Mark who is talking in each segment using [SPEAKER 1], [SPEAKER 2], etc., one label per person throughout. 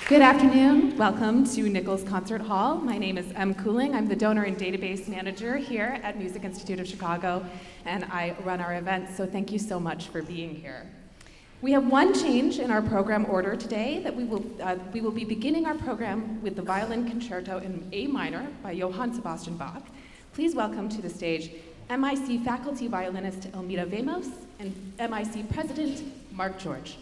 [SPEAKER 1] Good afternoon. Welcome to Nichols Concert Hall. My name is M. Cooling. I'm the donor and database manager here at Music Institute of Chicago, and I run our events, so thank you so much for being here. We have one change in our program order today, that we will be beginning our program with the violin concerto in A minor by Johann Sebastian Bach. Please welcome to the stage MIC faculty violinist Elmira Vemos and MIC president Mark George.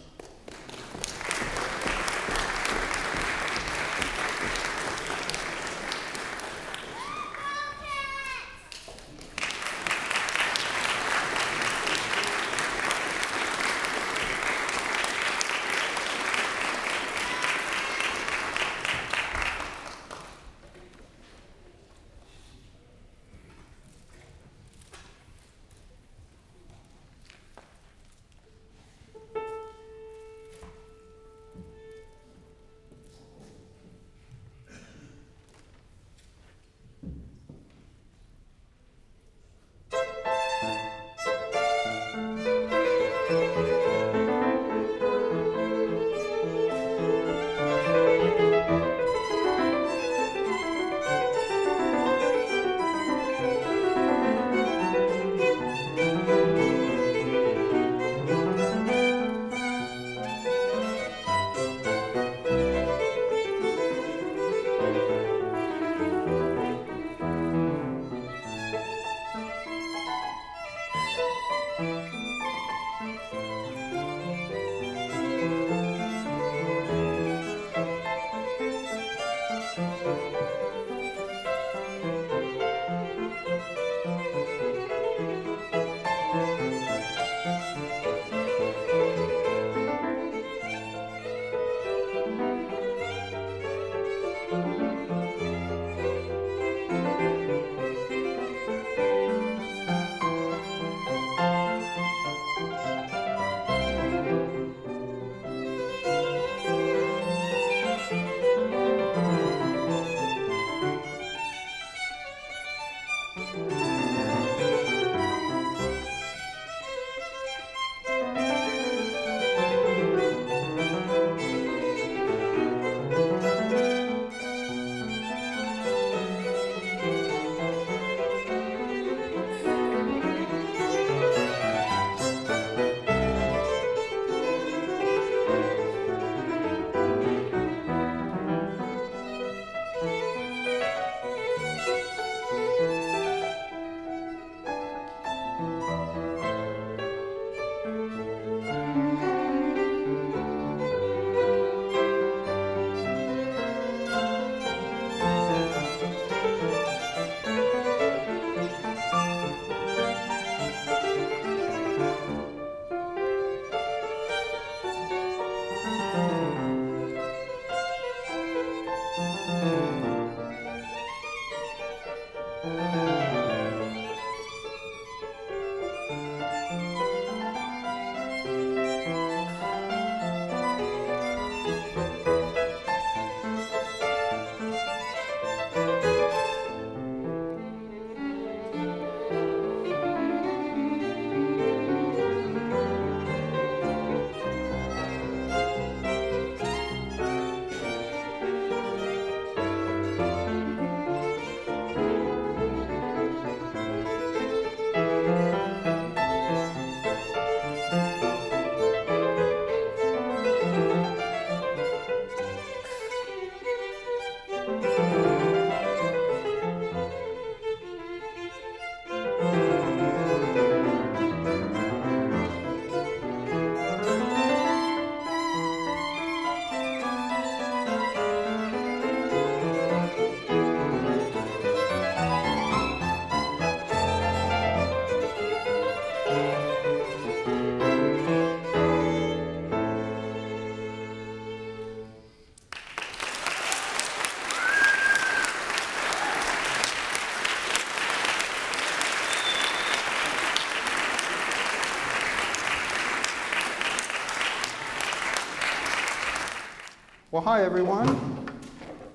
[SPEAKER 2] Well, hi, everyone.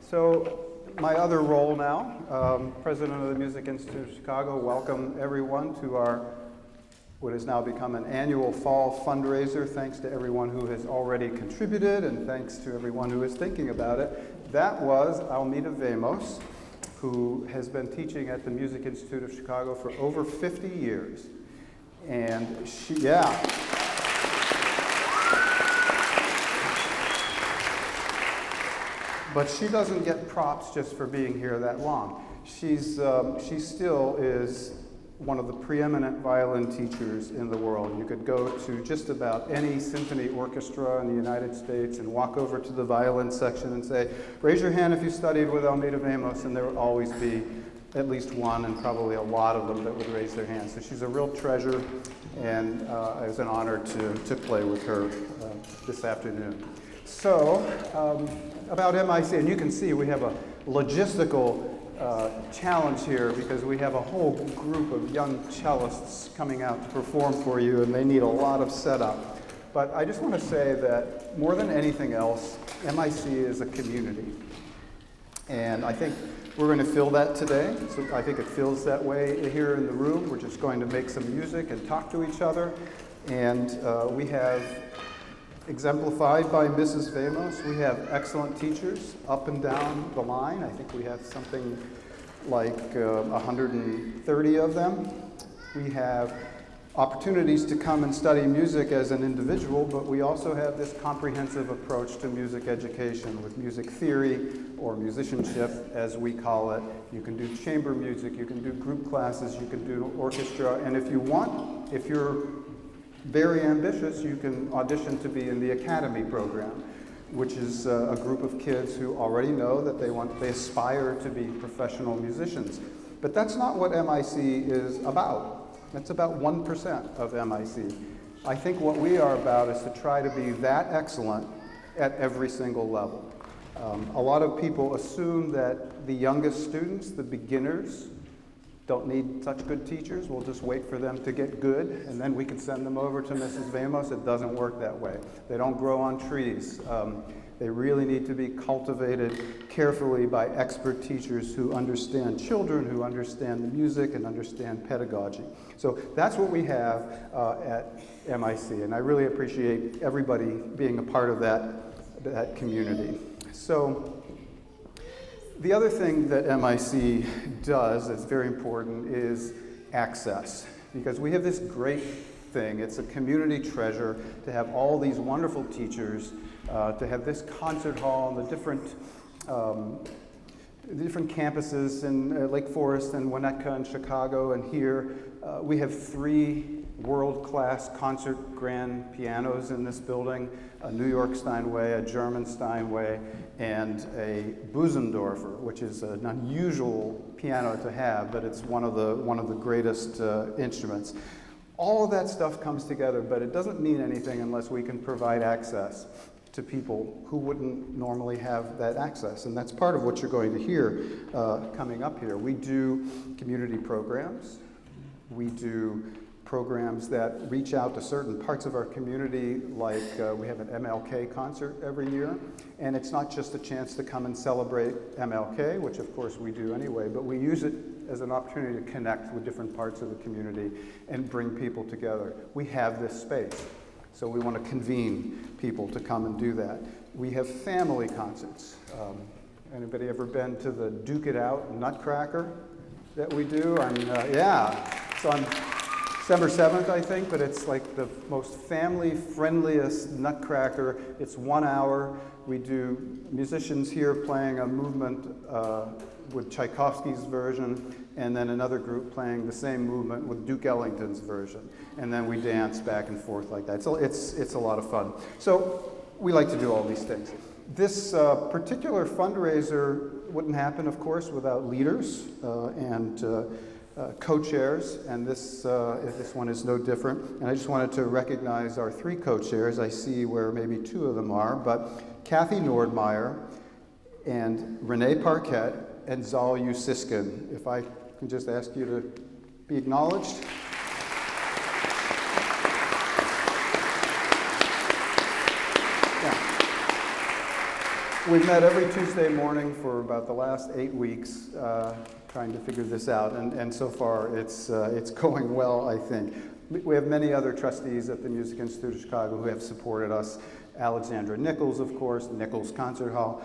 [SPEAKER 2] So my other role now, President of the Music Institute of Chicago, welcome everyone to our what has now become an annual fall fundraiser, thanks to everyone who has already contributed and thanks to everyone who is thinking about it. That was Almeda Vamos, who has been teaching at the Music Institute of Chicago for over 50 years. And she, but she doesn't get props just for being here that long. She still is one of the preeminent violin teachers in the world. You could go to just about any symphony orchestra in the United States and walk over to the violin section and say, raise your hand if you studied with Almeda Vamos, and there would always be at least one and probably a lot of them that would raise their hands. So she's a real treasure, and it was an honor to play with her this afternoon. So, about MIC, and you can see we have a logistical challenge here because we have a whole group of young cellists coming out to perform for you, and they need a lot of setup. But I just want to say that more than anything else, MIC is a community. And I think we're going to feel that today. So I think it feels that way here in the room. We're just going to make some music and talk to each other. And we have, exemplified by Mrs. Vamos, we have excellent teachers up and down the line. I think we have something like 130 of them. We have opportunities to come and study music as an individual, but we also have this comprehensive approach to music education with music theory, or musicianship as we call it. You can do chamber music, you can do group classes, you can do orchestra, and if you want, if you're very ambitious, you can audition to be in the Academy program, which is a group of kids who already know that they aspire to be professional musicians. But that's not what MIC is about. That's about 1% of MIC. I think what we are about is to try to be that excellent at every single level. A lot of people assume that the youngest students, the beginners, don't need such good teachers. We'll just wait for them to get good, and then we can send them over to Mrs. Vamos. It doesn't work that way. They don't grow on trees. They really need to be cultivated carefully by expert teachers who understand children, who understand the music, and understand pedagogy. So that's what we have at MIC, and I really appreciate everybody being a part of that community. So the other thing that MIC does that's very important is access, because we have this great thing. It's a community treasure to have all these wonderful teachers, to have this concert hall, and the different campuses in Lake Forest and Winnetka and Chicago, and here we have 3 world-class concert grand pianos in this building, a New York Steinway, a German Steinway, and a Busendorfer, which is an unusual piano to have, but it's one of the greatest instruments. All of that stuff comes together, but it doesn't mean anything unless we can provide access to people who wouldn't normally have that access. And that's part of what you're going to hear coming up here. We do community programs. We do programs that reach out to certain parts of our community, like we have an MLK concert every year. And it's not just a chance to come and celebrate MLK, which of course we do anyway, but we use it as an opportunity to connect with different parts of the community and bring people together. We have this space, so we want to convene people to come and do that. We have family concerts. Anybody ever been to the Duke It Out Nutcracker that we do? It's on December 7th, I think, but it's like the most family-friendliest Nutcracker. It's 1 hour. We do musicians here playing a movement with Tchaikovsky's version, and then another group playing the same movement with Duke Ellington's version. And then we dance back and forth like that. So it's a lot of fun. So we like to do all these things. This particular fundraiser wouldn't happen, of course, without leaders and co-chairs, and this one is no different. And I just wanted to recognize our 3 co-chairs. I see where maybe 2 of them are, but Kathy Nordmeyer and Renee Parquette and Zal Usiskin. If I can just ask you to be acknowledged. Yeah. We've met every Tuesday morning for about the last 8 weeks, trying to figure this out, and so far it's going well, I think. we have many other trustees at the Music Institute of Chicago who have supported us. Alexandra Nichols, of course, Nichols Concert Hall,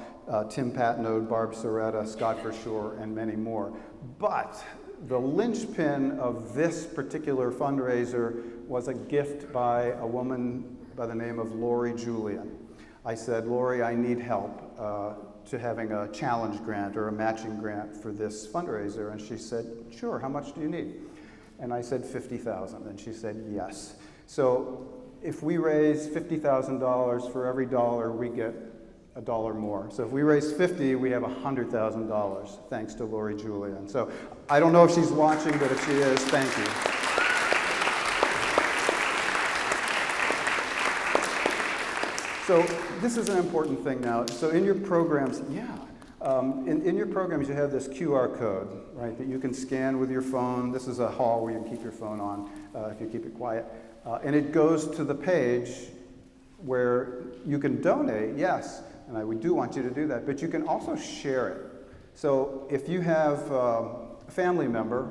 [SPEAKER 2] Tim Patnode, Barb Soretta, Scott Verschoor, and many more. But the linchpin of this particular fundraiser was a gift by a woman by the name of Lori Julian. I said, Lori, I need help to having a challenge grant or a matching grant for this fundraiser. And she said, sure, how much do you need? And I said $50,000, and she said yes. So if we raise $50,000 for every dollar, we get $1 more. So if we raise 50, we have $100,000, thanks to Lori Julian. So I don't know if she's watching, but if she is, thank you. So this is an important thing now. So in your programs, in your programs you have this QR code, right, that you can scan with your phone. This is a hall where you can keep your phone on if you keep it quiet. And it goes to the page where you can donate, yes, and we do want you to do that, but you can also share it. So if you have a family member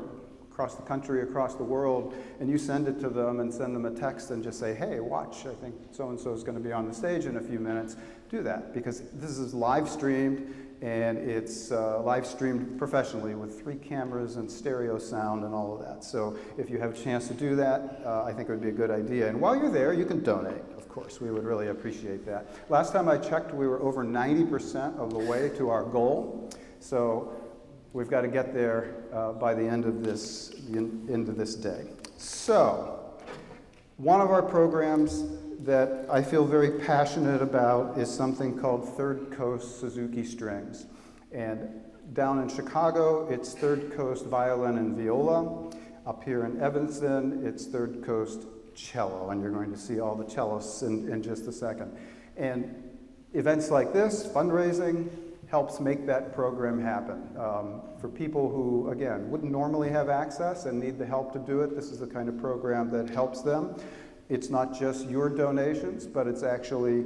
[SPEAKER 2] across the country, across the world, and you send it to them and send them a text and just say, hey, watch, I think so-and-so is going to be on the stage in a few minutes, do that, because this is live streamed, and it's live streamed professionally with 3 cameras and stereo sound and all of that. So if you have a chance to do that, I think it would be a good idea. And while you're there, you can donate, of course. We would really appreciate that. Last time I checked, we were over 90% of the way to our goal. So we've got to get there by the end of this day. So, one of our programs that I feel very passionate about is something called Third Coast Suzuki Strings. And down in Chicago, it's Third Coast Violin and Viola. Up here in Evanston, it's Third Coast Cello, and you're going to see all the cellists in just a second. And events like this, fundraising, helps make that program happen. For people who, again, wouldn't normally have access and need the help to do it, this is the kind of program that helps them. It's not just your donations, but it's actually,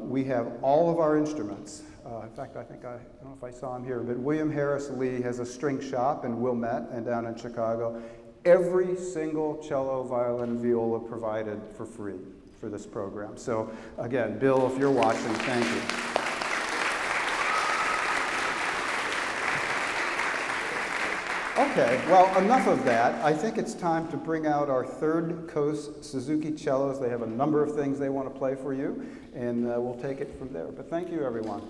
[SPEAKER 2] we have all of our instruments. In fact, I don't know if I saw him here, but William Harris Lee has a string shop in Wilmette and down in Chicago. Every single cello, violin, and viola provided for free for this program. So again, Bill, if you're watching, thank you. Okay, well, enough of that. I think it's time to bring out our Third Coast Suzuki cellos. They have a number of things they want to play for you, and we'll take it from there. But thank you, everyone.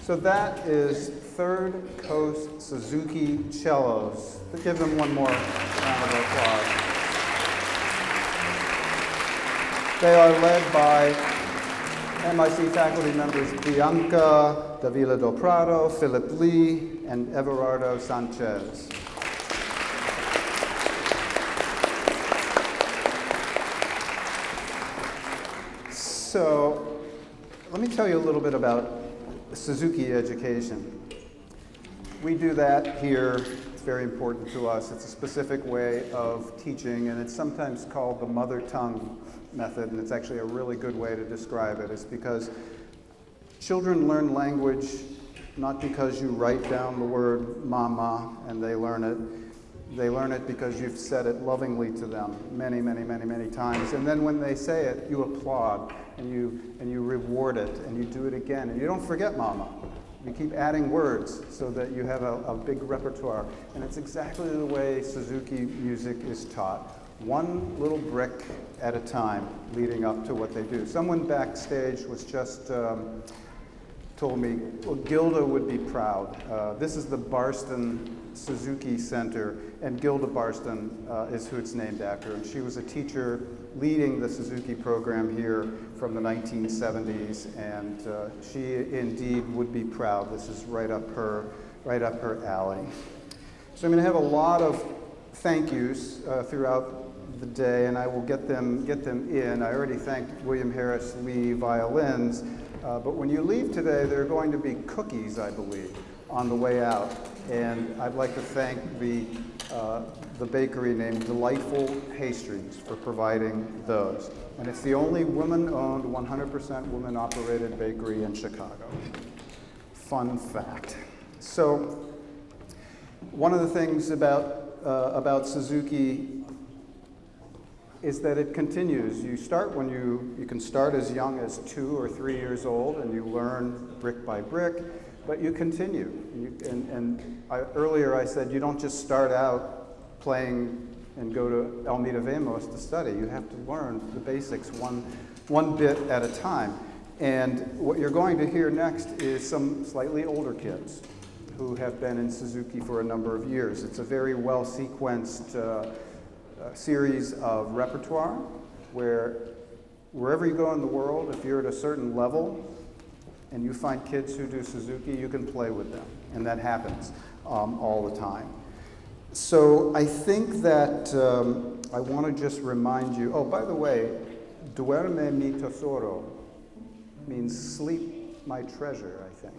[SPEAKER 2] So that is Third Coast Suzuki cellos. Give them one more round of applause. They are led by MIC faculty members Bianca Davila do Prado, Philip Lee, and Everardo Sanchez. So let me tell you a little bit about Suzuki education. We do that here. It's very important to us. It's a specific way of teaching, and it's sometimes called the mother tongue method, and it's actually a really good way to describe it. It's because children learn language not because you write down the word mama and they learn it. They learn it because you've said it lovingly to them many, many, many, many times. And then when they say it, you applaud and you reward it and you do it again. And you don't forget mama. You keep adding words so that you have a big repertoire. And it's exactly the way Suzuki music is taught. One little brick at a time leading up to what they do. Someone backstage was just told me, well, Gilda would be proud. This is the Barston Suzuki Center, and Gilda Barston is who it's named after. And she was a teacher leading the Suzuki program here from the 1970s, and she indeed would be proud. This is right up her alley. So I'm going to have a lot of thank yous throughout the day, and I will get them in. I already thanked William Harris Lee violins, but when you leave today, there are going to be cookies, I believe, on the way out. And I'd like to thank the bakery named Delightful Pastries for providing those. And it's the only woman-owned, 100% woman-operated bakery in Chicago. Fun fact. So one of the things about Suzuki is that it continues. You start when you can start as young as 2 or 3 years old, and you learn brick by brick. But you continue, earlier I said you don't just start out playing and go to Almeida Vamos to study. You have to learn the basics one bit at a time. And what you're going to hear next is some slightly older kids who have been in Suzuki for a number of years. It's a very well-sequenced series of repertoire where wherever you go in the world, if you're at a certain level, and you find kids who do Suzuki, you can play with them. And that happens all the time. So I think that I want to just remind you, oh, by the way, duerme mi tesoro means sleep my treasure, I think.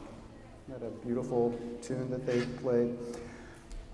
[SPEAKER 2] Isn't that a beautiful tune that they played?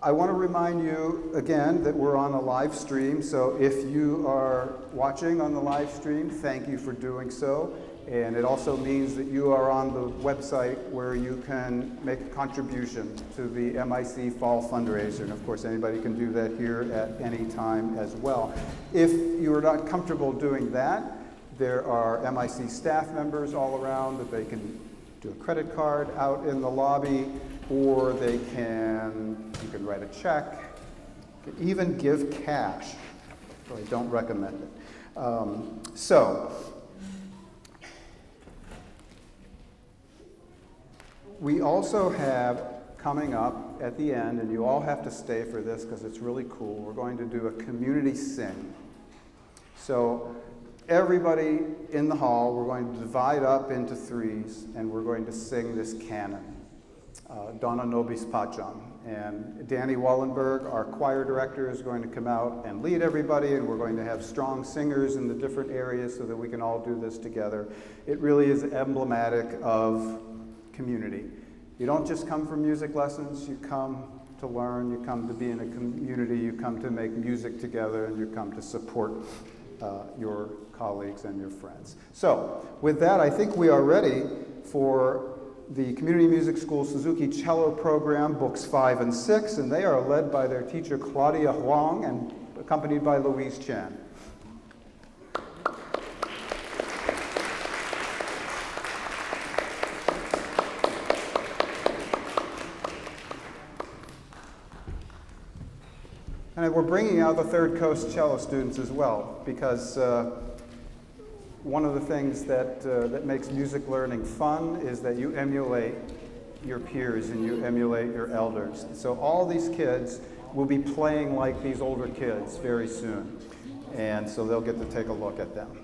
[SPEAKER 2] I want to remind you again that we're on a live stream, so if you are watching on the live stream, thank you for doing so. And it also means that you are on the website where you can make a contribution to the MIC Fall Fundraiser. And of course, anybody can do that here at any time as well. If you are not comfortable doing that, there are MIC staff members all around that they can do a credit card out in the lobby, or you can write a check, you can even give cash, but I don't recommend it. We also have coming up at the end, and you all have to stay for this because it's really cool, we're going to do a community sing. So everybody in the hall, we're going to divide up into threes, and we're going to sing this canon, Donna Nobis Pacham. And Danny Wallenberg, our choir director, is going to come out and lead everybody, and we're going to have strong singers in the different areas so that we can all do this together. It really is emblematic of community. You don't just come for music lessons, you come to learn, you come to be in a community, you come to make music together, and you come to support your colleagues and your friends. So, with that, I think we are ready for the Community Music School Suzuki Cello Program, Books 5 and 6, and they are led by their teacher Claudia Huang and accompanied by Louise Chen. And we're bringing out the Third Coast cello students as well, because one of the things that makes music learning fun is that you emulate your peers and you emulate your elders. So all these kids will be playing like these older kids very soon. And so they'll get to take a look at them.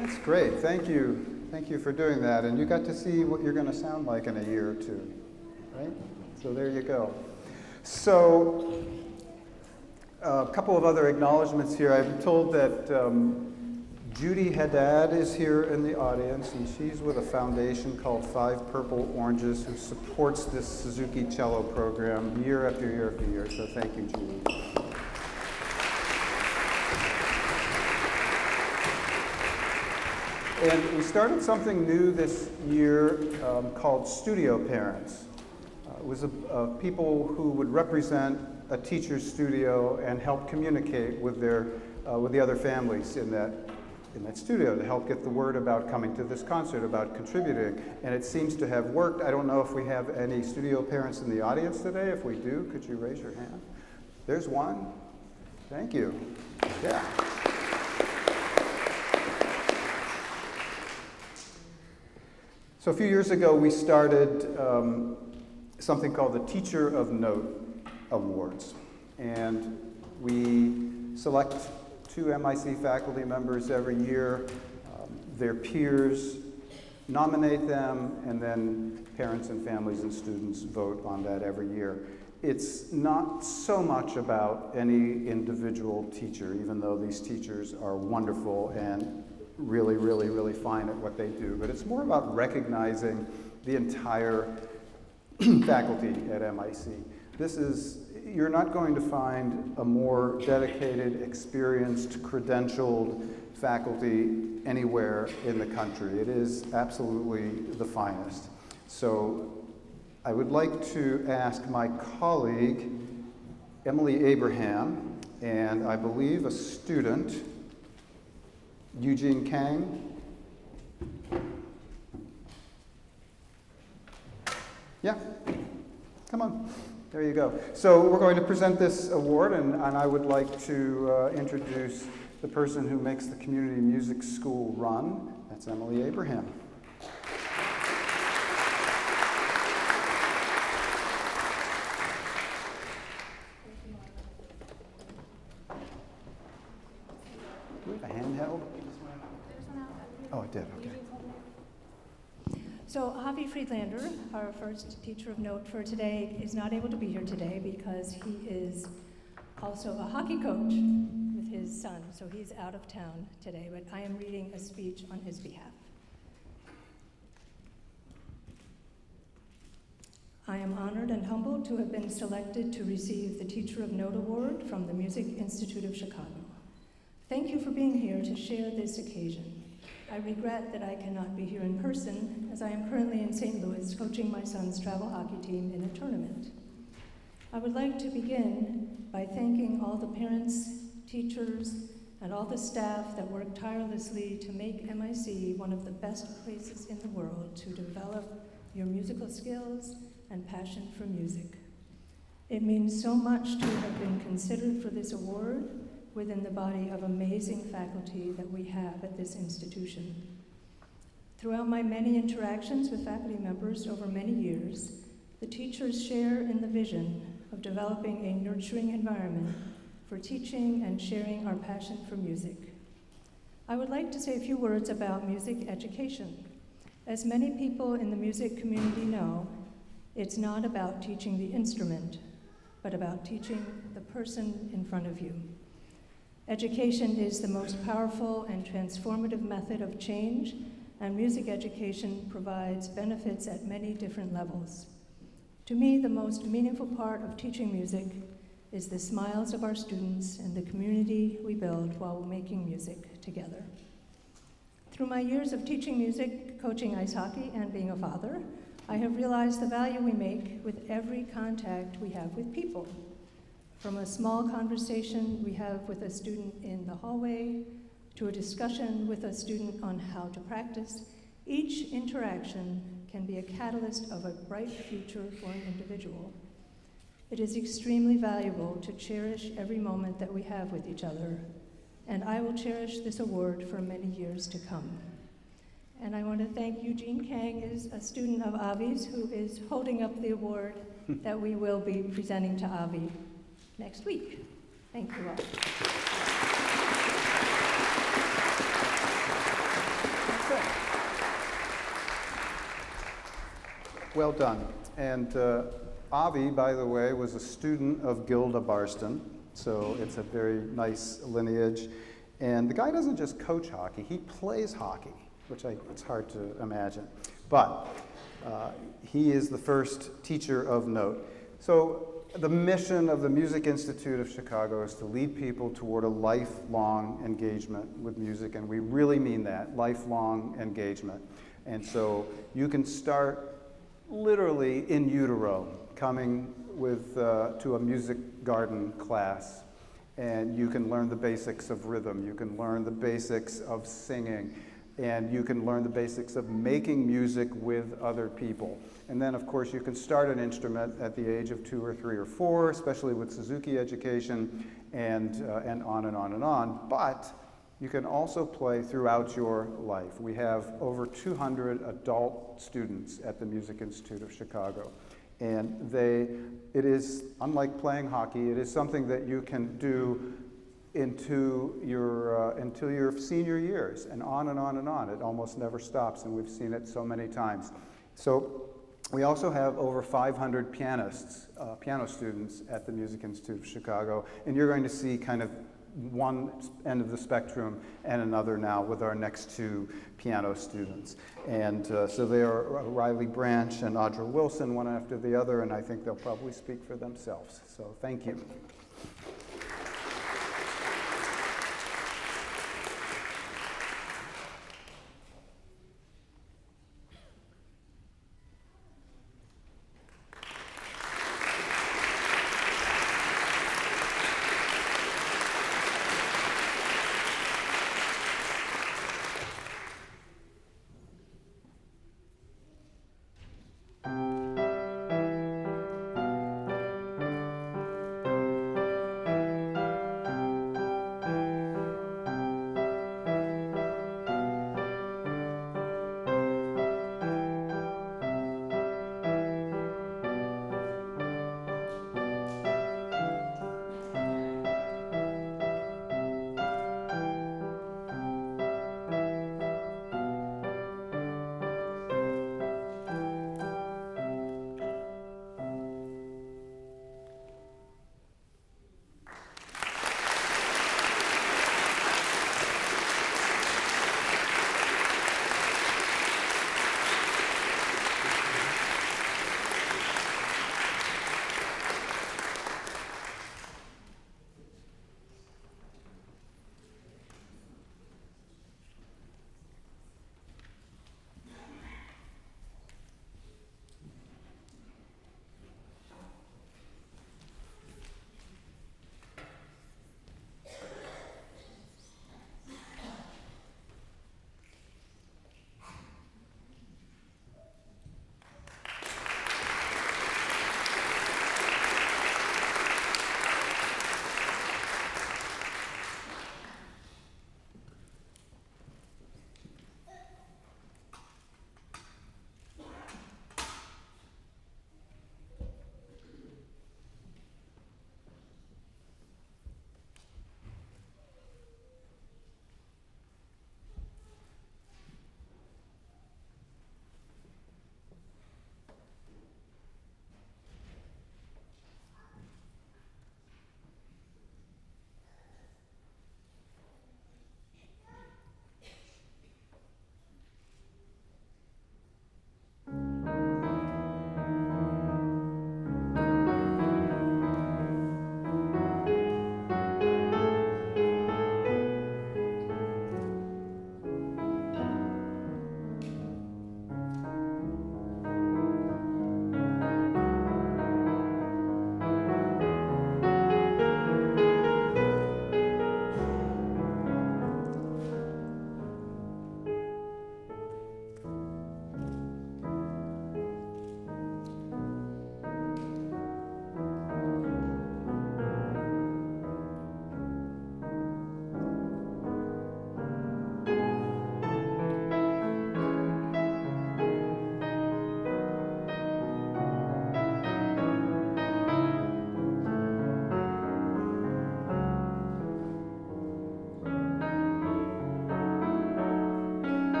[SPEAKER 2] That's great. Thank you. Thank you for doing that. And you got to see what you're going to sound like in a year or two, right? So there you go. So a couple of other acknowledgments here. I'm told that Judy Haddad is here in the audience, and she's with a foundation called Five Purple Oranges, who supports this Suzuki cello program year after year after year. So thank you, Judy. And we started something new this year called Studio Parents. It was people who would represent a teacher's studio and help communicate with the other families in that studio to help get the word about coming to this concert, about contributing. And it seems to have worked. I don't know if we have any studio parents in the audience today. If we do, could you raise your hand? There's one. Thank you. Yeah. So a few years ago, we started something called the Teacher of Note Awards. And we select 2 MIC faculty members every year. Their peers nominate them, and then parents and families and students vote on that every year. It's not so much about any individual teacher, even though these teachers are wonderful and really, really, really fine at what they do, but it's more about recognizing the entire faculty at MIC. You're not going to find a more dedicated, experienced, credentialed faculty anywhere in the country. It is absolutely the finest. So I would like to ask my colleague, Emily Abraham, and I believe a student, Eugene Kang. Yeah, come on. There you go. So we're going to present this award, and I would like to introduce the person who makes the community music school run. That's Emily Abraham. Do we have a handheld? Oh, it did, okay.
[SPEAKER 3] So Avi Friedlander, our first teacher of note for today, is not able to be here today because he is also a hockey coach with his son, so he's out of town today, but I am reading a speech on his behalf. I am honored and humbled to have been selected to receive the Teacher of Note Award from the Music Institute of Chicago. Thank you for being here to share this occasion. I regret that I cannot be here in person, as I am currently in St. Louis coaching my son's travel hockey team in a tournament. I would like to begin by thanking all the parents, teachers, and all the staff that work tirelessly to make MIC one of the best places in the world to develop your musical skills and passion for music. It means so much to have been considered for this award within the body of amazing faculty that we have at this institution. Throughout my many interactions with faculty members over many years, the teachers share in the vision of developing a nurturing environment for teaching and sharing our passion for music. I would like to say a few words about music education. As many people in the music community know, it's not about teaching the instrument, but about teaching the person in front of you. Education is the most powerful and transformative method of change, and music education provides benefits at many different levels. To me, the most meaningful part of teaching music is the smiles of our students and the community we build while making music together. Through my years of teaching music, coaching ice hockey, and being a father, I have realized the value we make with every contact we have with people. From a small conversation we have with a student in the hallway, to a discussion with a student on how to practice, each interaction can be a catalyst of a bright future for an individual. It is extremely valuable to cherish every moment that we have with each other, and I will cherish this award for many years to come. And I want to thank Eugene Kang, is a student of Avi's, who is holding up the award that we will be presenting to Avi next week. Thank you all.
[SPEAKER 2] Well done. And Avi, by the way, was a student of Gilda Barston, so it's a very nice lineage. And the guy doesn't just coach hockey, he plays hockey, which it's hard to imagine. But he is the first teacher of note. So the mission of the Music Institute of Chicago is to lead people toward a lifelong engagement with music, and we really mean that, lifelong engagement. And so you can start literally in utero, coming to a music garden class, and you can learn the basics of rhythm, you can learn the basics of singing, and you can learn the basics of making music with other people. And then, of course, you can start an instrument at the age of 2 or 3 or 4, especially with Suzuki education, and on and on and on. But you can also play throughout your life. We have over 200 adult students at the Music Institute of Chicago. And it is, unlike playing hockey, it is something that you can do until your senior years, and on and on and on. It almost never stops, and we've seen it so many times. So we also have over 500 pianists, piano students at the Music Institute of Chicago, and you're going to see kind of one end of the spectrum and another now with our next 2 piano students. And so they are Riley Branch and Audra Wilson, one after the other, and I think they'll probably speak for themselves. So thank you.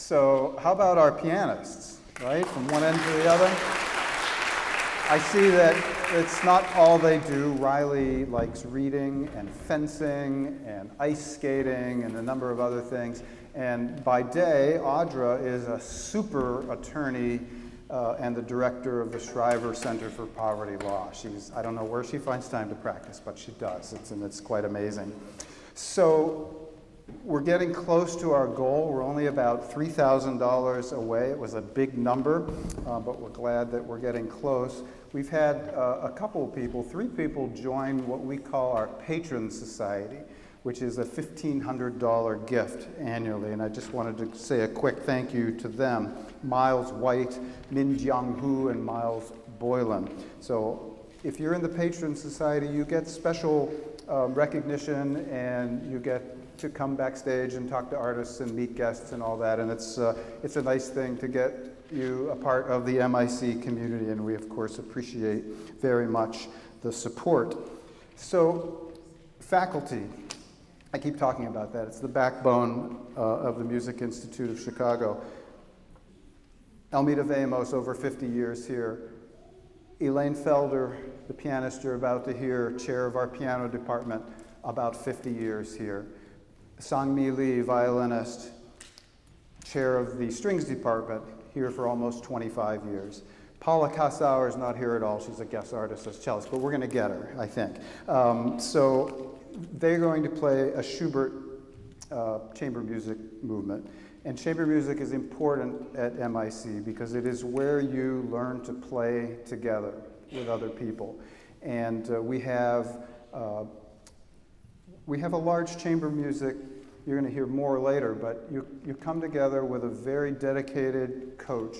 [SPEAKER 2] So how about our pianists, right? From one end to the other. I see that it's not all they do. Riley likes reading and fencing and ice skating and a number of other things. And by day, Audra is a super attorney and the director of the Shriver Center for Poverty Law. I don't know where she finds time to practice, but she does. It's quite amazing. So we're getting close to our goal. We're only about $3,000 away. It was a big number, but we're glad that we're getting close. We've had a couple of people, 3 people join what we call our Patron Society, which is a $1,500 gift annually. And I just wanted to say a quick thank you to them, Miles White, Min Jiang-hu, and Miles Boylan. So if you're in the Patron Society, you get special recognition, and you get to come backstage and talk to artists and meet guests and all that. And it's a nice thing to get you a part of the MIC community, and we of course appreciate very much the support. So faculty, I keep talking about that. It's the backbone of the Music Institute of Chicago. Elmita Vamos, over 50 years here. Elaine Felder, the pianist you're about to hear, chair of our piano department, about 50 years here. Sang-Mi Lee, violinist, chair of the strings department, here for almost 25 years. Paula Kassauer is not here at all. She's a guest artist as cellist, but we're going to get her, I think. So they're going to play a Schubert chamber music movement. And chamber music is important at MIC because it is where you learn to play together with other people. And we have a large chamber music. You're going to hear more later, but you come together with a very dedicated coach,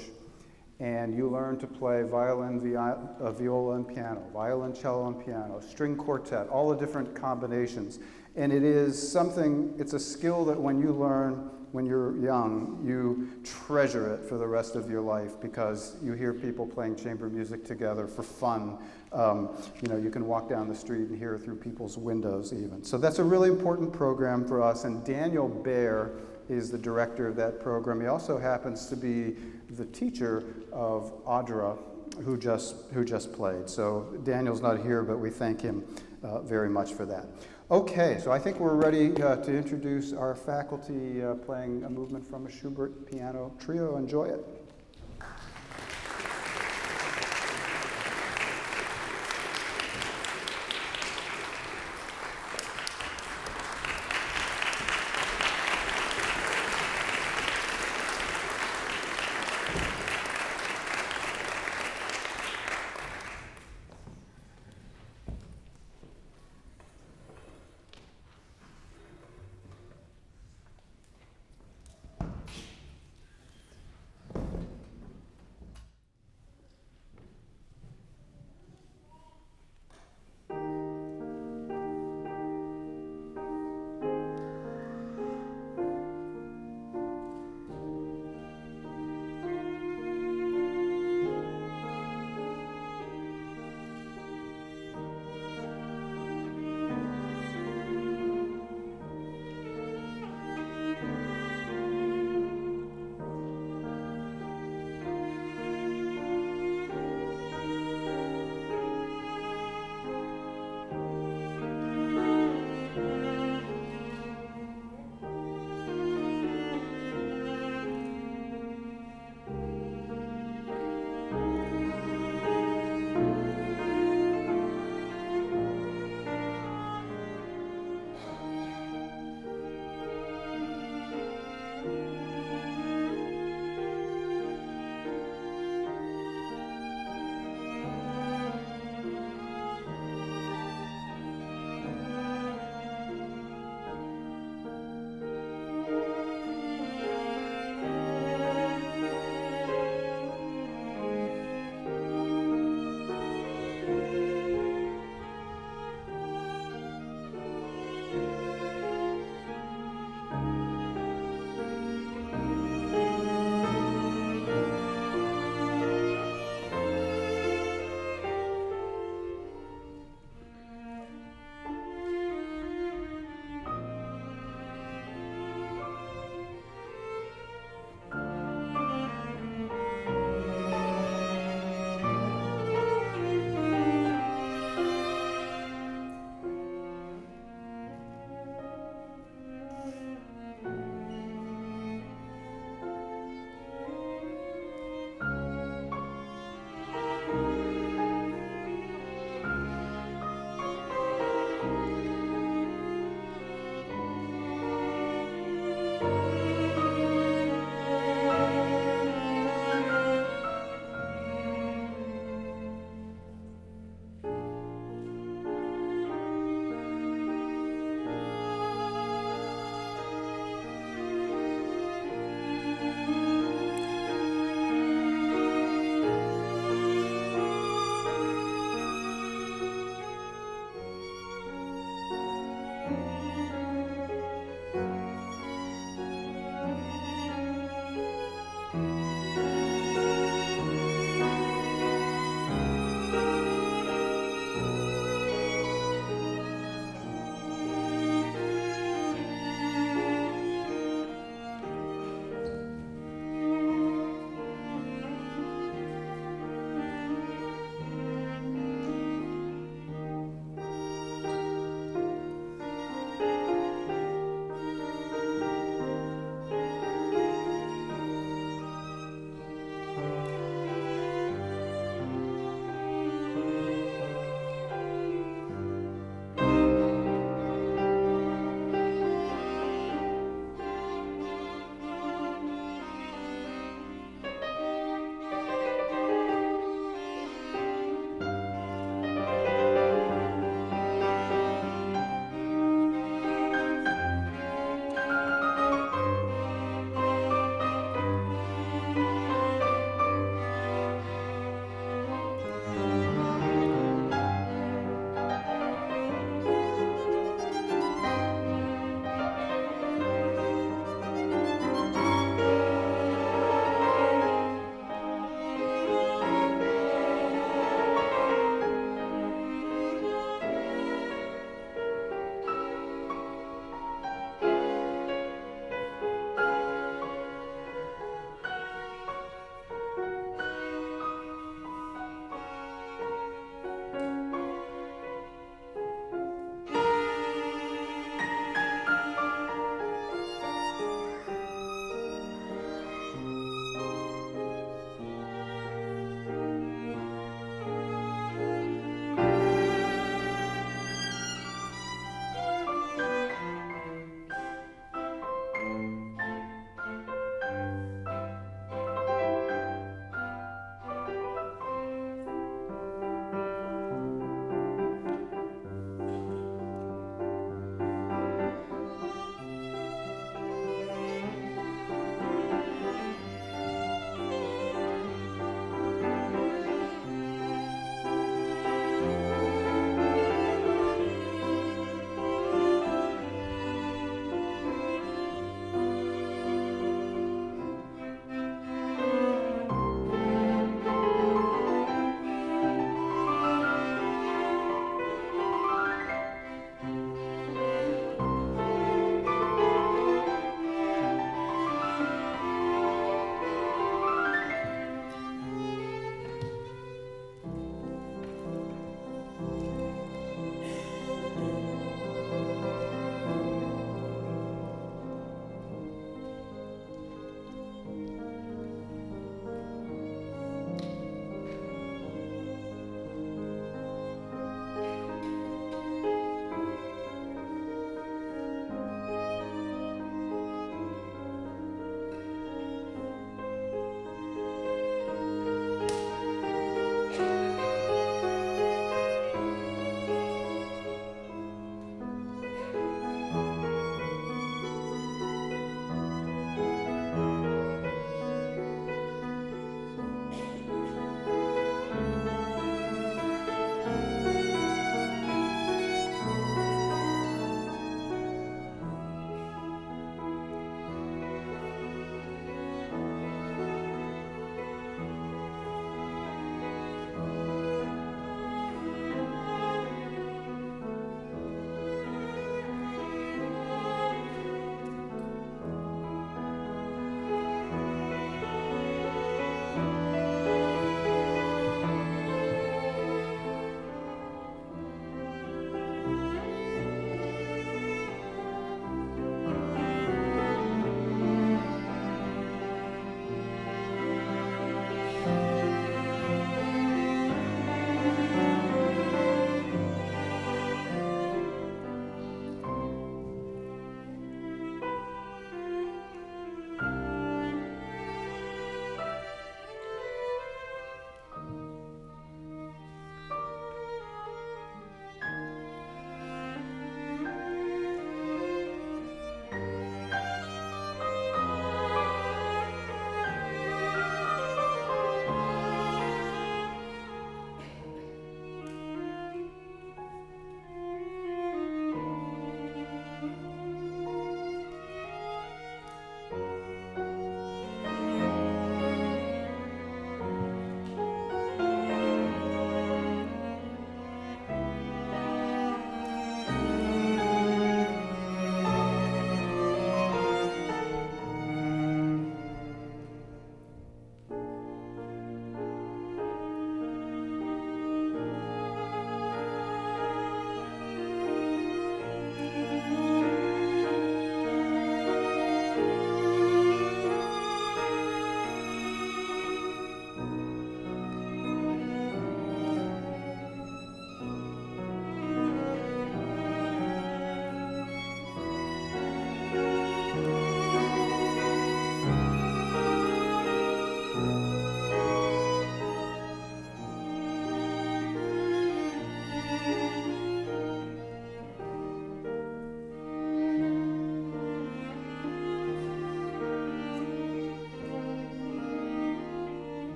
[SPEAKER 2] and you learn to play violin, viola, and piano, violin, cello, and piano, string quartet, all the different combinations. And it's a skill that when you learn when you're young, you treasure it for the rest of your life because you hear people playing chamber music together for fun. You can walk down the street and hear through people's windows even. So that's a really important program for us, and Daniel Baer is the director of that program. He also happens to be the teacher of Audra, who just played. So Daniel's not here, but we thank him very much for that. Okay, so I think we're ready to introduce our faculty playing a movement from a Schubert piano trio. Enjoy it.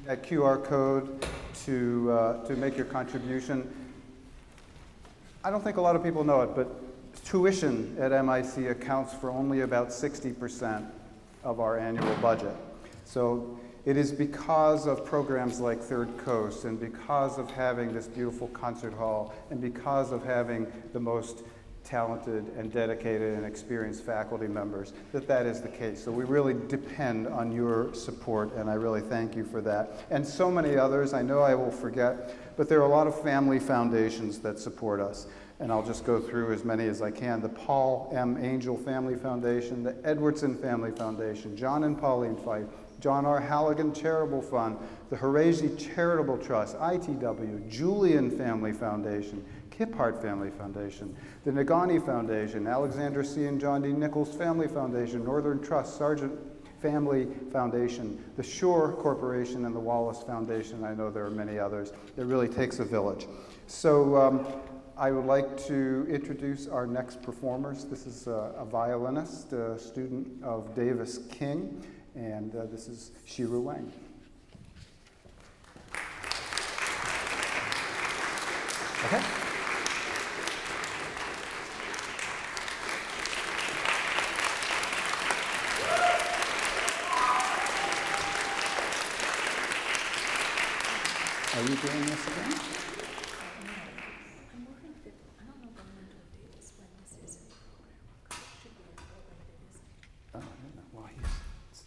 [SPEAKER 2] that QR code to make your contribution. I don't think a lot of people know it, but tuition at MIC accounts for only about 60% of our annual budget. So it is because of programs like Third Coast and because of having this beautiful concert hall and because of having the most talented and dedicated and experienced faculty members that is the case. So we really depend on your support, and I really thank you for that. And so many others, I know I will forget, but there are a lot of family foundations that support us. And I'll just go through as many as I can. The Paul M. Angel Family Foundation, the Edwardson Family Foundation, John and Pauline Fife, John R. Halligan Charitable Fund, the Horazy Charitable Trust, ITW, Julian Family Foundation, Kiphart Family Foundation, the Nagani Foundation, Alexander C. and John D. Nichols Family Foundation, Northern Trust, Sargent Family Foundation, the Shore Corporation, and the Wallace Foundation. I know there are many others. It really takes a village. So I would like to introduce our next performers. This is a violinist, a student of Davis King, and this is Shiru Wang. Okay. Are you doing this again? Oh, I don't know why he's...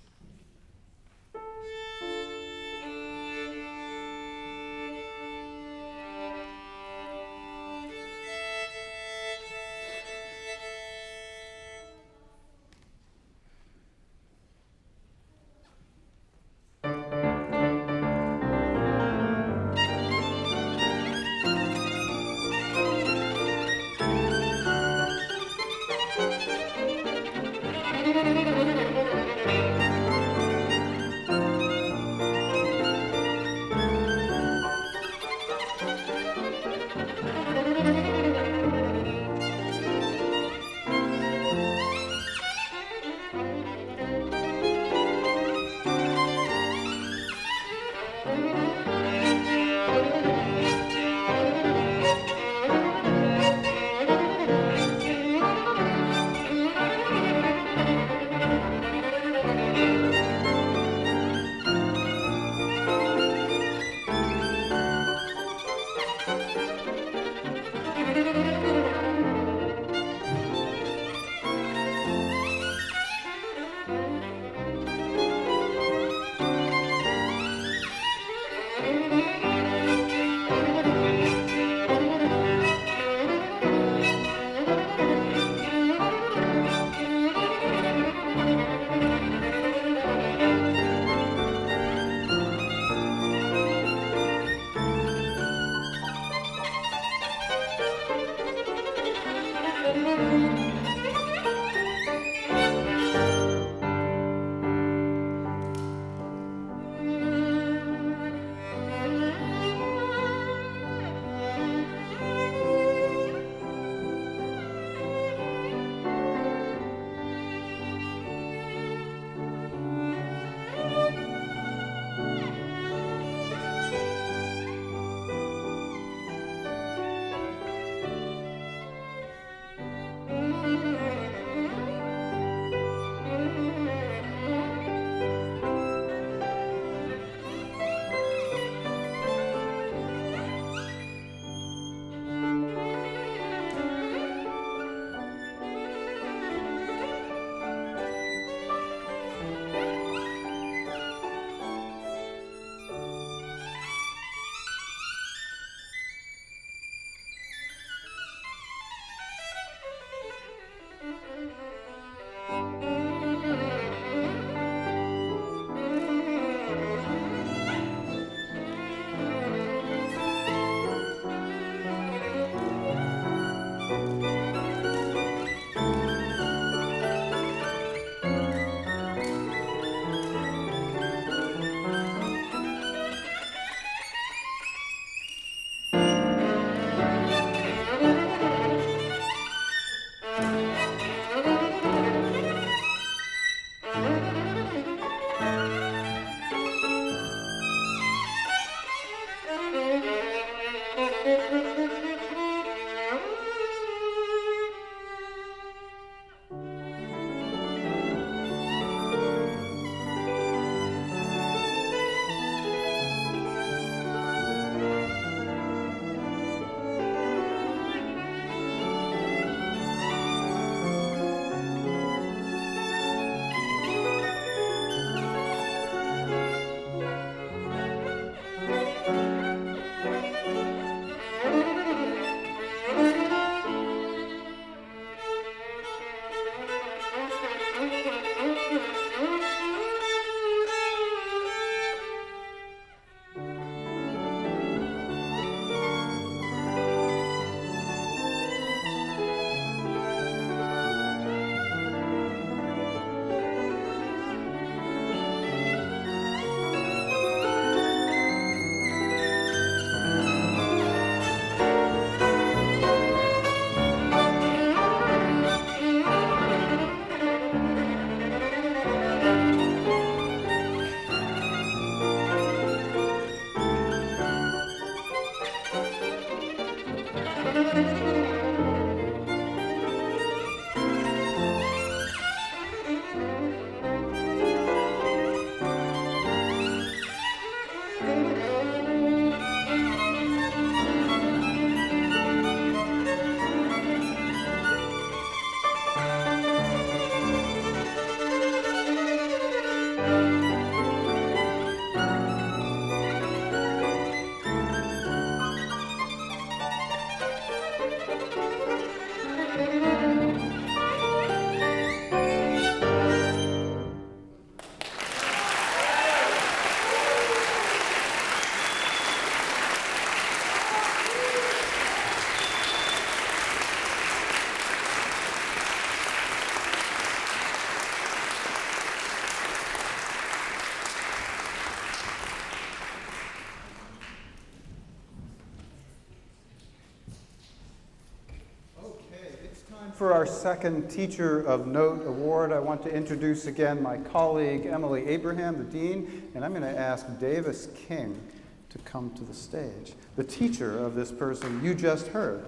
[SPEAKER 2] For our second Teacher of Note award, I want to introduce again my colleague Emily Abraham, the Dean, and I'm going to ask Davis King to come to the stage, the teacher of this person you just heard.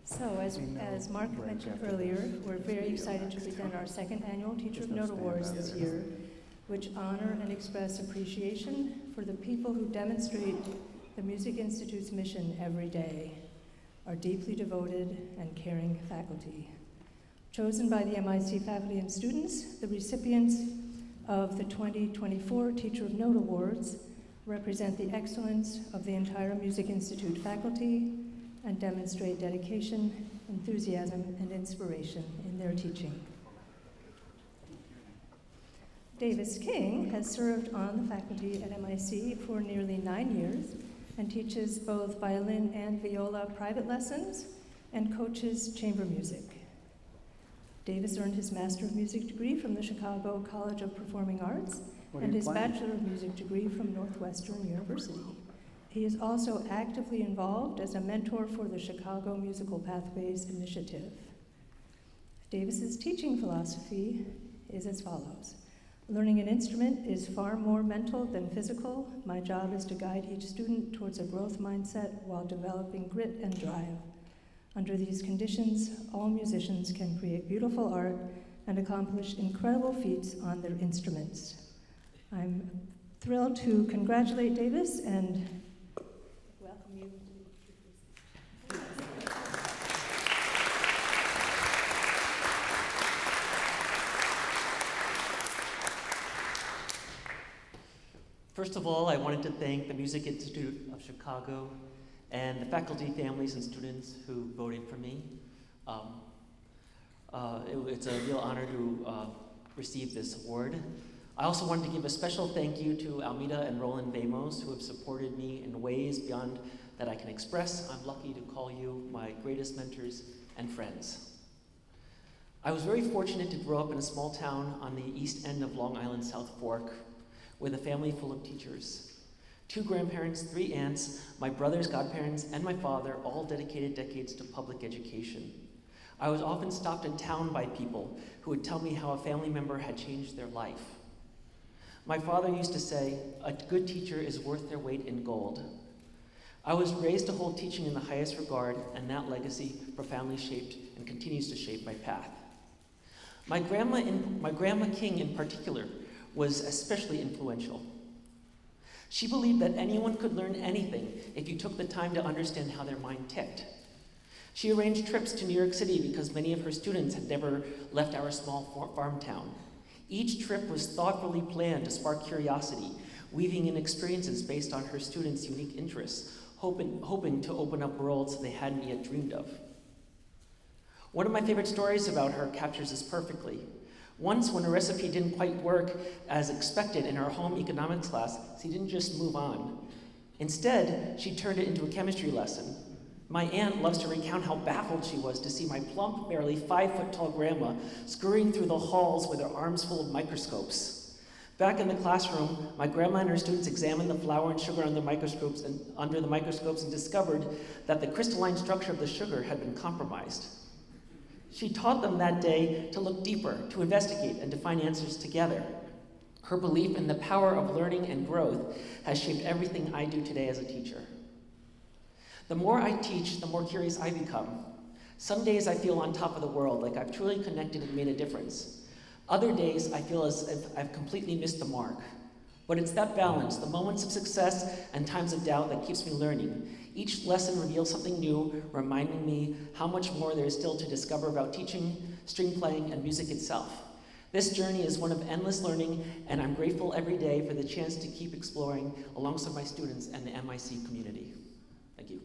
[SPEAKER 3] So, as Mark mentioned earlier, we're very excited to present our second annual Teacher of Note Awards this year, which honor and express appreciation for the people who demonstrate the Music Institute's mission every day, our deeply devoted and caring faculty. Chosen by the MIC faculty and students, the recipients of the 2024 Teacher of Note Awards represent the excellence of the entire Music Institute faculty and demonstrate dedication, enthusiasm, and inspiration in their teaching. Davis King has served on the faculty at MIC for nearly 9 years and teaches both violin and viola private lessons and coaches chamber music. Davis earned his Master of Music degree from the Chicago College of Performing Arts and his Bachelor of Music degree from Northwestern University. He is also actively involved as a mentor for the Chicago Musical Pathways Initiative. Davis's teaching philosophy is as follows. Learning an instrument is far more mental than physical. My job is to guide each student towards a growth mindset while developing grit and drive. Under these conditions, all musicians can create beautiful art and accomplish incredible feats on their instruments. I'm thrilled to congratulate Davis and welcome you.
[SPEAKER 4] First of all, I wanted to thank the Music Institute of Chicago and the faculty, families, and students who voted for me. It's a real honor to receive this award. I also wanted to give a special thank you to Almeda and Roland Vamos, who have supported me in ways beyond that I can express. I'm lucky to call you my greatest mentors and friends. I was very fortunate to grow up in a small town on the east end of Long Island South Fork with a family full of teachers. 2 grandparents, 3 aunts, my brothers, godparents, and my father all dedicated decades to public education. I was often stopped in town by people who would tell me how a family member had changed their life. My father used to say, a good teacher is worth their weight in gold. I was raised to hold teaching in the highest regard, and that legacy profoundly shaped and continues to shape my path. My grandma King in particular was especially influential. She believed that anyone could learn anything if you took the time to understand how their mind ticked. She arranged trips to New York City because many of her students had never left our small farm town. Each trip was thoughtfully planned to spark curiosity, weaving in experiences based on her students' unique interests, hoping to open up worlds they hadn't yet dreamed of. One of my favorite stories about her captures this perfectly. Once, when a recipe didn't quite work as expected in her home economics class, she didn't just move on. Instead, she turned it into a chemistry lesson. My aunt loves to recount how baffled she was to see my plump, barely 5-foot-tall grandma scurrying through the halls with her arms full of microscopes. Back in the classroom, my grandma and her students examined the flour and sugar under the microscopes and discovered that the crystalline structure of the sugar had been compromised. She taught them that day to look deeper, to investigate, and to find answers together. Her belief in the power of learning and growth has shaped everything I do today as a teacher. The more I teach, the more curious I become. Some days I feel on top of the world, like I've truly connected and made a difference. Other days I feel as if I've completely missed the mark. But it's that balance, the moments of success and times of doubt, that keeps me learning. Each lesson reveals something new, reminding me how much more there is still to discover about teaching, string playing, and music itself. This journey is one of endless learning, and I'm grateful every day for the chance to keep exploring alongside my students and the MIC community. Thank you.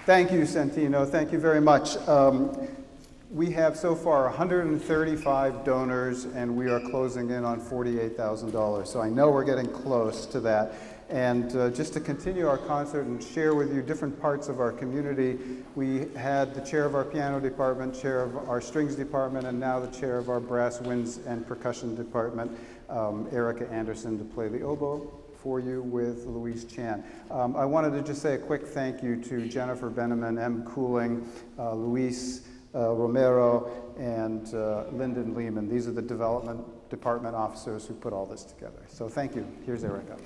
[SPEAKER 2] Thank you, Santino. Thank you very much. We have so far 135 donors, and we are closing in on $48,000. So I know we're getting close to that. And just to continue our concert and share with you different parts of our community, we had the chair of our piano department, chair of our strings department, and now the chair of our brass, winds, and percussion department, Erica Anderson, to play the oboe for you with Louise Chan. I wanted to just say a quick thank you to Jennifer Beneman, M. Cooling, Luis Romero, and Lyndon Lehman. These are the development department officers who put all this together. So thank you. Here's Erica.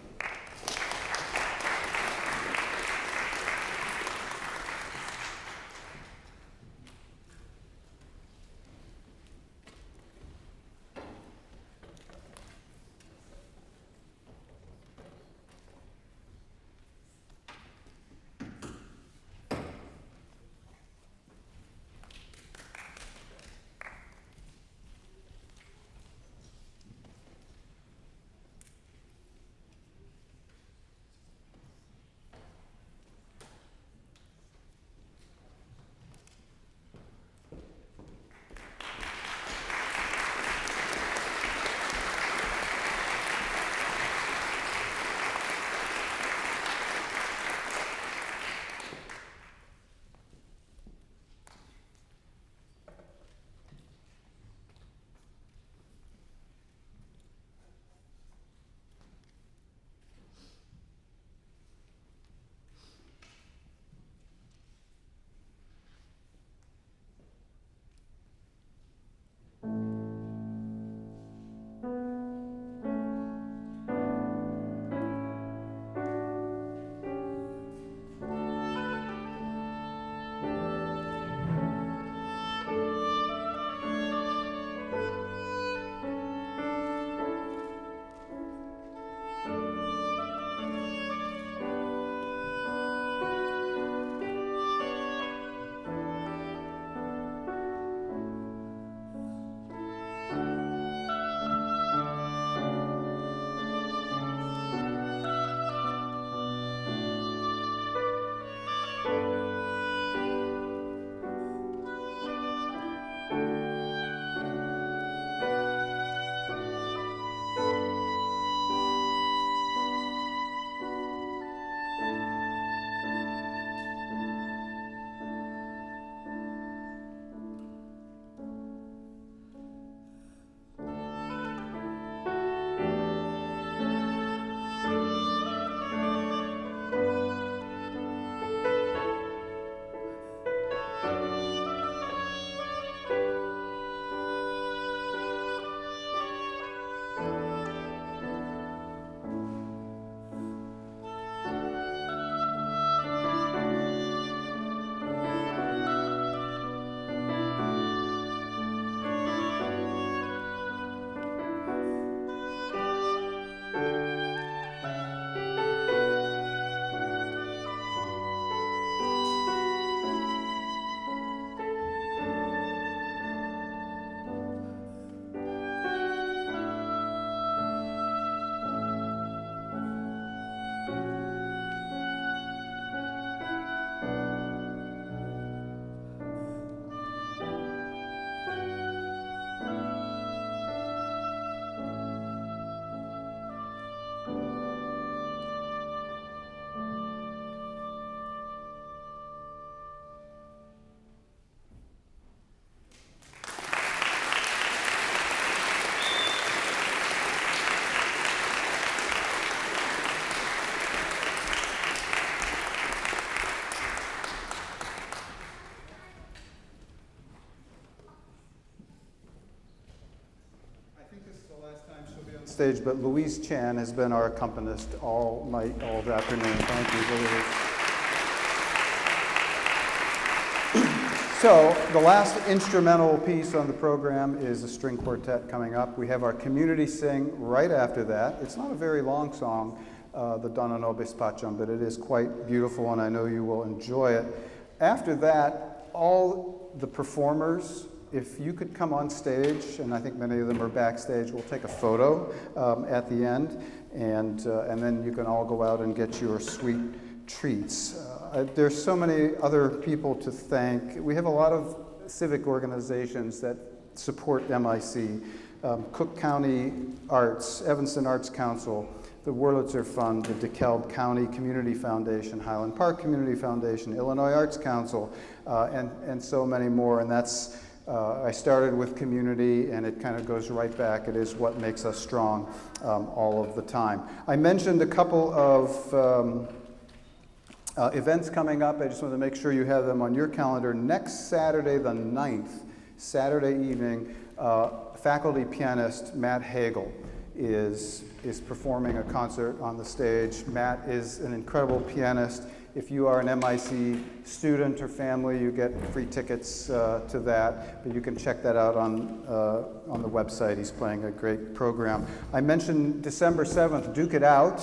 [SPEAKER 2] stage, but Louise Chan has been our accompanist all night, all afternoon. Thank you, Louise. So the last instrumental piece on the program is a string quartet coming up. We have our community sing right after that. It's not a very long song, the Donna Nobis Pacham, but it is quite beautiful, and I know you will enjoy it. After that, all the performers, if you could come on stage, and I think many of them are backstage, we'll take a photo at the end, and then you can all go out and get your sweet treats. There's so many other people to thank. We have a lot of civic organizations that support MIC. Cook County Arts, Evanston Arts Council, the Wurlitzer Fund, the DeKalb County Community Foundation, Highland Park Community Foundation, Illinois Arts Council, and so many more. And that's, I started with community, and it kind of goes right back. It is what makes us strong all of the time. I mentioned a couple of events coming up. I just want to make sure you have them on your calendar. Next Saturday, the 9th, Saturday evening, faculty pianist Matt Hagel is performing a concert on the stage. Matt is an incredible pianist. If you are an MIC student or family, you get free tickets to that, but you can check that out on the website. He's playing a great program. I mentioned December 7th, Duke It Out,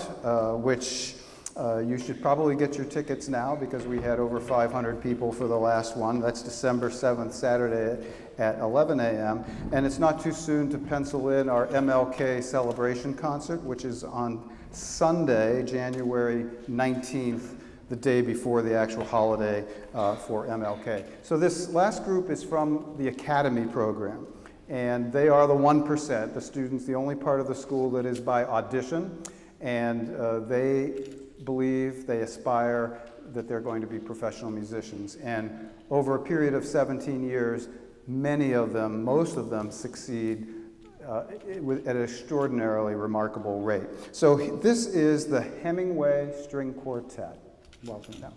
[SPEAKER 2] which you should probably get your tickets now because we had over 500 people for the last one. That's December 7th, Saturday at 11 a.m. And it's not too soon to pencil in our MLK celebration concert, which is on Sunday, January 19th, the day before the actual holiday for MLK. So this last group is from the Academy program, and they are the 1%, the students, the only part of the school that is by audition, and they believe, they aspire that they're going to be professional musicians. And over a period of 17 years, many of them, most of them, succeed at an extraordinarily remarkable rate. So this is the Hemingway String Quartet. Welcome now.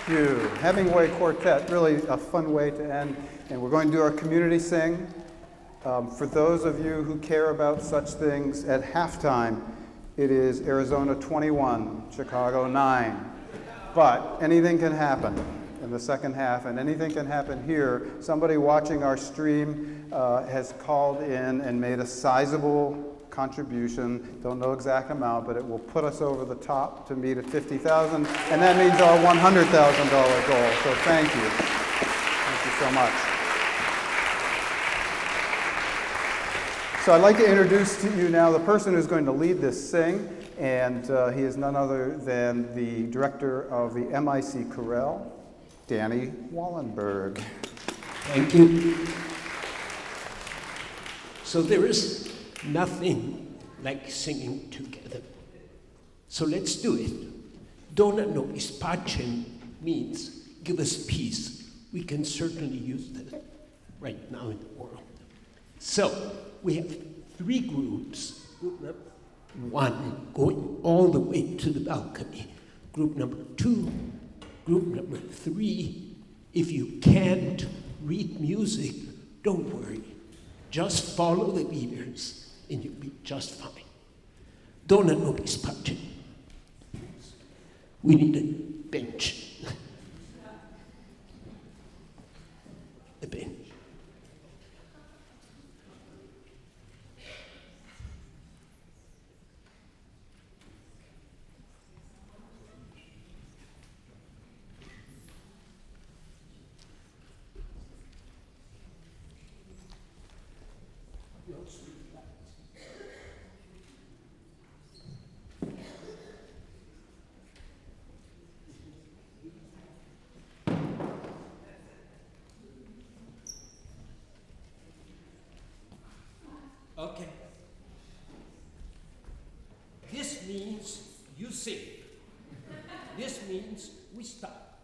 [SPEAKER 2] you. Hemingway Quartet, really a fun way to end. And we're going to do our community sing. For those of you who care about such things, at halftime, it is Arizona 21, Chicago 9. But anything can happen in the second half, and anything can happen here. Somebody watching our stream has called in and made a sizable contribution. Don't know exact amount, but it will put us over the top to meet at $50,000, and that means our $100,000 goal. So thank you. Thank you so much. So I'd like to introduce to you now the person who's going to lead this sing, and he is none other than the director of the MIC Chorale, Danny Wallenberg.
[SPEAKER 5] Thank you. So there is nothing like singing together. So let's do it. Dona nobis pacem means give us peace. We can certainly use that right now in the world. So we have 3 groups. Group number 1 going all the way to the balcony. Group number 2, group number 3. If you can't read music, don't worry. Just follow the leaders and you'll be just fine. Dona nobis pacem. We need a bench. A bench. Okay. This means you sing. This means we stop.